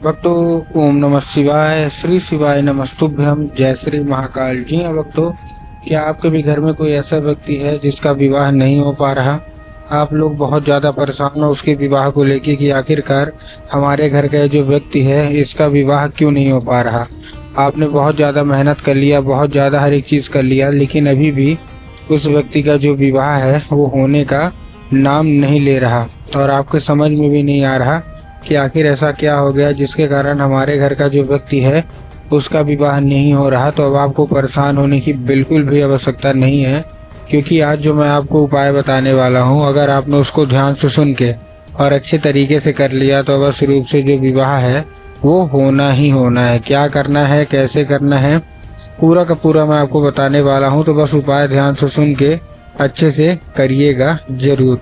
भक्तों, ओम नमः शिवाय। श्री शिवाय नमस्तुभ्यम। जय श्री महाकाल। जी हाँ भक्तों, क्या आपके भी घर में कोई ऐसा व्यक्ति है जिसका विवाह नहीं हो पा रहा? आप लोग बहुत ज़्यादा परेशान हो उसके विवाह को लेके कि आखिरकार हमारे घर का जो व्यक्ति है इसका विवाह क्यों नहीं हो पा रहा। आपने बहुत ज़्यादा मेहनत कर लिया, बहुत ज़्यादा हर एक चीज़ कर लिया, लेकिन अभी भी उस व्यक्ति का जो विवाह है वो होने का नाम नहीं ले रहा और आपके समझ में भी नहीं आ रहा कि आखिर ऐसा क्या हो गया जिसके कारण हमारे घर का जो व्यक्ति है उसका विवाह नहीं हो रहा। तो अब आपको परेशान होने की बिल्कुल भी आवश्यकता नहीं है, क्योंकि आज जो मैं आपको उपाय बताने वाला हूँ, अगर आपने उसको ध्यान से सुन के और अच्छे तरीके से कर लिया तो अवश्य रूप से जो विवाह है वो होना ही होना है। क्या करना है, कैसे करना है, पूरा का पूरा मैं आपको बताने वाला हूँ। तो बस उपाय ध्यान से सुन के अच्छे से करिएगा जरूर।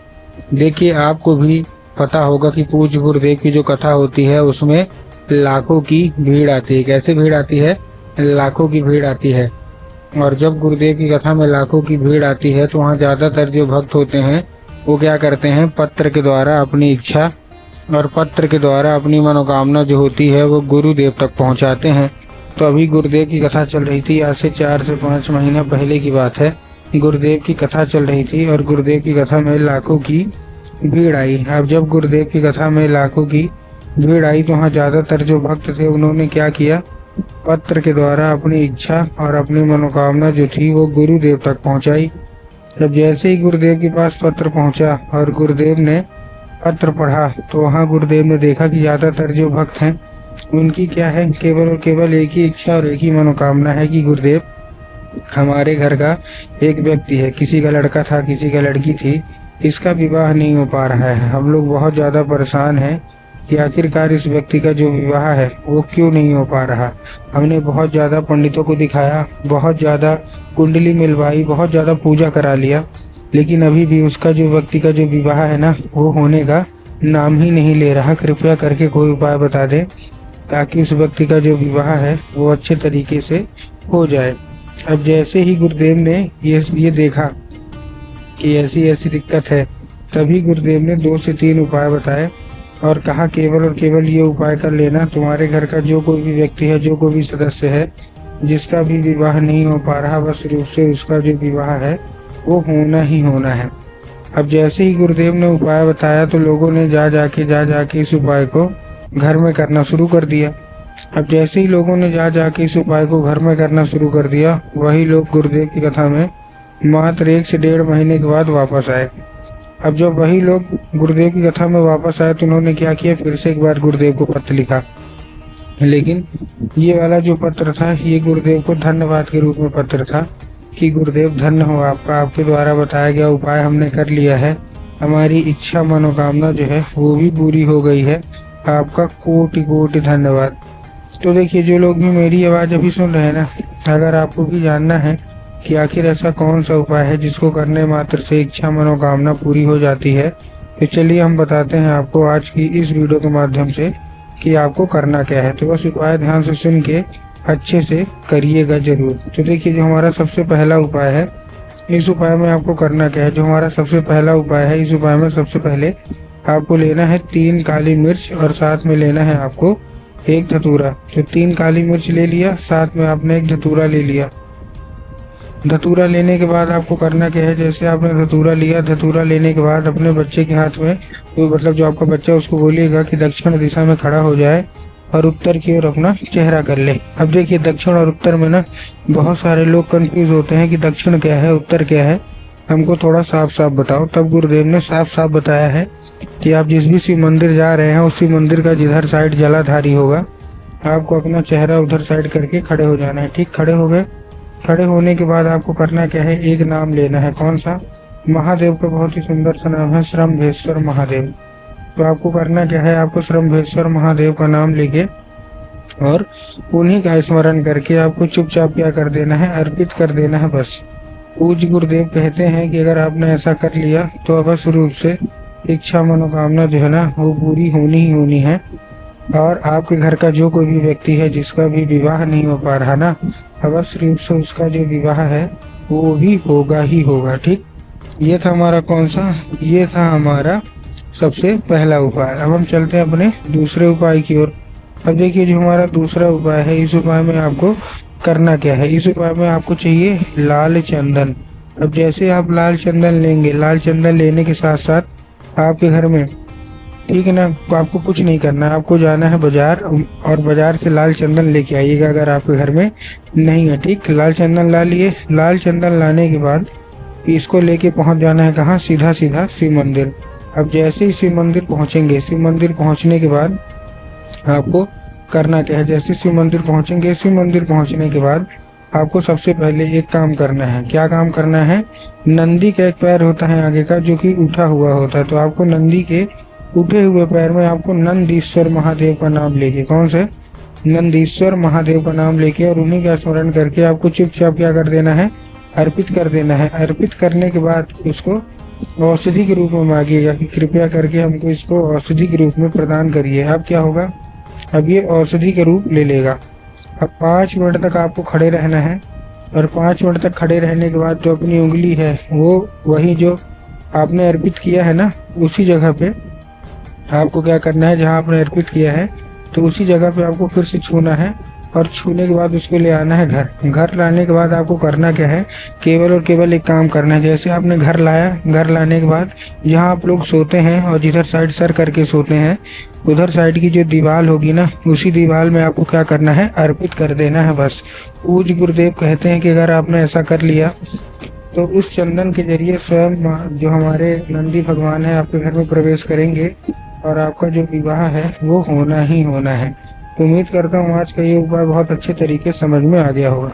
देखिए, आपको भी पता होगा कि पूज्य गुरुदेव की जो कथा होती है उसमें लाखों की भीड़ आती है। कैसे भीड़ आती है? लाखों की भीड़ आती है। और जब गुरुदेव की कथा में लाखों की भीड़ आती है तो वहाँ ज़्यादातर जो भक्त होते हैं वो क्या करते हैं, पत्र के द्वारा अपनी इच्छा और पत्र के द्वारा अपनी मनोकामना जो होती है वो गुरुदेव तक पहुँचाते हैं। तो अभी गुरुदेव की कथा चल रही थी, आज से 4 से 5 महीना पहले की बात है। गुरुदेव की कथा चल रही थी और गुरुदेव की कथा में लाखों की भीड़ आई। अब जब गुरुदेव की कथा में लाखों की भीड़ आई तो वहाँ ज़्यादातर जो भक्त थे उन्होंने क्या किया, पत्र के द्वारा अपनी इच्छा और अपनी मनोकामना जो थी वो गुरुदेव तक पहुँचाई। जब जैसे ही गुरुदेव के पास पत्र पहुँचा और गुरुदेव ने पत्र पढ़ा तो वहाँ गुरुदेव ने देखा कि ज़्यादातर जो भक्त हैं उनकी क्या है, केवल और केवल एक ही इच्छा और एक ही मनोकामना है कि गुरुदेव, हमारे घर का एक व्यक्ति है, किसी का लड़का था, किसी का लड़की थी, इसका विवाह नहीं हो पा रहा है। हम लोग बहुत ज़्यादा परेशान हैं कि आखिरकार इस व्यक्ति का जो विवाह है वो क्यों नहीं हो पा रहा। हमने बहुत ज़्यादा पंडितों को दिखाया, बहुत ज़्यादा कुंडली मिलवाई, बहुत ज़्यादा पूजा करा लिया, लेकिन अभी भी उसका जो व्यक्ति का जो विवाह है ना वो होने का नाम ही नहीं ले रहा। कृपया करके कोई उपाय बता दें ताकि उस व्यक्ति का जो विवाह है वो अच्छे तरीके से हो जाए। अब जैसे ही गुरुदेव ने ये देखा कि ऐसी ऐसी दिक्कत है, तभी गुरुदेव ने 2 से 3 उपाय बताए और कहा केवल और केवल ये उपाय कर लेना, तुम्हारे घर का जो कोई भी व्यक्ति है, जो कोई भी सदस्य है जिसका भी विवाह नहीं हो पा रहा, बस रूप से उसका जो विवाह है वो होना ही होना है। अब जैसे ही गुरुदेव ने उपाय बताया तो लोगों ने जा जाके इस उपाय को घर में करना शुरू कर दिया। अब जैसे ही लोगों ने जा के इस उपाय को घर में करना शुरू कर दिया, वही लोग गुरुदेव की कथा में मात्र 1 से 1.5 महीने के बाद वापस आए। अब जब वही लोग गुरुदेव की कथा में वापस आए तो उन्होंने क्या किया, फिर से एक बार गुरुदेव को पत्र लिखा, लेकिन ये वाला जो पत्र था ये गुरुदेव को धन्यवाद के रूप में पत्र था कि गुरुदेव धन्य हो आपका, आपके द्वारा बताया गया उपाय हमने कर लिया है, हमारी इच्छा मनोकामना जो है वो भी पूरी हो गई है, आपका कोटि कोटि धन्यवाद। तो देखिए, जो लोग भी मेरी आवाज़ अभी सुन रहे हैं ना, अगर आपको भी जानना है कि आखिर ऐसा कौन सा उपाय है जिसको करने मात्र से इच्छा मनोकामना पूरी हो जाती है, तो चलिए हम बताते हैं आपको आज की इस वीडियो के माध्यम से कि आपको करना क्या है। तो बस उपाय ध्यान से सुन के अच्छे से करिएगा जरूर। तो देखिए, जो हमारा सबसे पहला उपाय है, इस उपाय में आपको करना क्या है। जो हमारा सबसे पहला उपाय है, इस उपाय में सबसे पहले आपको लेना है 3 काली मिर्च और साथ में लेना है आपको 1 धतूरा। तो 3 काली मिर्च ले लिया, साथ में आपने 1 धतूरा ले लिया। धतूरा लेने के बाद आपको करना क्या है, जैसे आपने धतूरा लिया, धतूरा लेने के बाद अपने बच्चे के हाथ में, तो मतलब जो आपका बच्चा उसको बोलिएगा कि दक्षिण दिशा में खड़ा हो जाए और उत्तर की ओर अपना चेहरा कर ले। अब देखिए, दक्षिण और उत्तर में ना बहुत सारे लोग कंफ्यूज होते हैं कि दक्षिण क्या है, उत्तर क्या है, हमको थोड़ा साफ साफ बताओ। तब गुरुदेव ने साफ साफ बताया है कि आप जिस भी शिव मंदिर जा रहे हैं उसी मंदिर का जिधर साइड जलाधारी होगा, आपको अपना चेहरा उधर साइड करके खड़े हो जाना है। ठीक, खड़े हो गए। खड़े होने के बाद आपको करना क्या है, एक नाम लेना है। कौन सा? महादेव का बहुत ही सुंदर सा नाम है, श्रम्भेश्वर महादेव। तो आपको करना क्या है, आपको श्रम्भेश्वर महादेव का नाम लेके और उन्हीं का स्मरण करके आपको चुपचाप क्या कर देना है, अर्पित कर देना है बस। पूज्य गुरुदेव कहते हैं कि अगर आपने ऐसा कर लिया तो अवश्य रूप से इच्छा मनोकामना जो है ना वो पूरी होनी ही होनी है। और आपके घर का जो कोई भी व्यक्ति है जिसका भी विवाह नहीं हो पा रहा ना, अवश्य रूप से उसका जो विवाह है वो भी होगा ही होगा। ठीक, ये था हमारा कौन सा, ये था हमारा सबसे पहला उपाय। अब हम चलते हैं अपने दूसरे उपाय की ओर। अब देखिए जो हमारा दूसरा उपाय है, इस उपाय में आपको करना क्या है। इस उपाय में आपको चाहिए लाल चंदन। अब जैसे आप लाल चंदन लेंगे, लाल चंदन लेने के साथ साथ आपके घर में, ठीक है ना, तो आपको कुछ नहीं करना है, आपको जाना है बाजार और बाजार से लाल चंदन लेके आइएगा अगर आपके घर में नहीं है। ठीक, लाल चंदन ला लिए। लाल चंदन लाने के बाद इसको लेके पहुंच जाना है कहाँ, सीधा सीधा शिव मंदिर। अब जैसे ही शिव मंदिर पहुंचेंगे, शिव मंदिर पहुंचने के बाद आपको करना क्या है। जैसे शिव मंदिर पहुंचेंगे, शिव मंदिर पहुंचने के बाद आपको सबसे पहले एक काम करना है। क्या काम करना है, नंदी का एक पैर होता है आगे का जो कि उठा हुआ होता है, तो आपको नंदी के उठे हुए पैर में आपको नंदीश्वर महादेव का नाम लेके, कौन से, नंदीश्वर महादेव का नाम लेके और उन्हीं का स्मरण करके आपको चुपचाप क्या कर देना है, अर्पित कर देना है। अर्पित करने के बाद उसको औषधि के रूप में मांगिएगा कि कृपया करके हमको इसको औषधि के रूप में प्रदान करिए। अब क्या होगा, अब ये औषधि का रूप ले लेगा। अब 5 मिनट तक आपको खड़े रहना है और 5 मिनट तक खड़े रहने के बाद जो अपनी उंगली है वो वही जो आपने अर्पित किया है ना, उसी जगह पे आपको क्या करना है, जहाँ आपने अर्पित किया है तो उसी जगह पे आपको फिर से छूना है और छूने के बाद उसको ले आना है घर। घर लाने के बाद आपको करना क्या है, केवल और केवल एक काम करना है। जैसे आपने घर लाया, घर लाने के बाद जहाँ आप लोग सोते हैं और जिधर साइड सर करके सोते हैं, उधर साइड की जो दीवार होगी ना, उसी दीवार में आपको क्या करना है, अर्पित कर देना है बस। पूज्य गुरुदेव कहते हैं कि अगर आपने ऐसा कर लिया तो उस चंदन के जरिए स्वयं जो हमारे नंदी भगवान है आपके घर में प्रवेश करेंगे और आपका जो विवाह है वो होना ही होना है। तो उम्मीद करता हूँ आज का ये उपाय बहुत अच्छे तरीके समझ में आ गया होगा।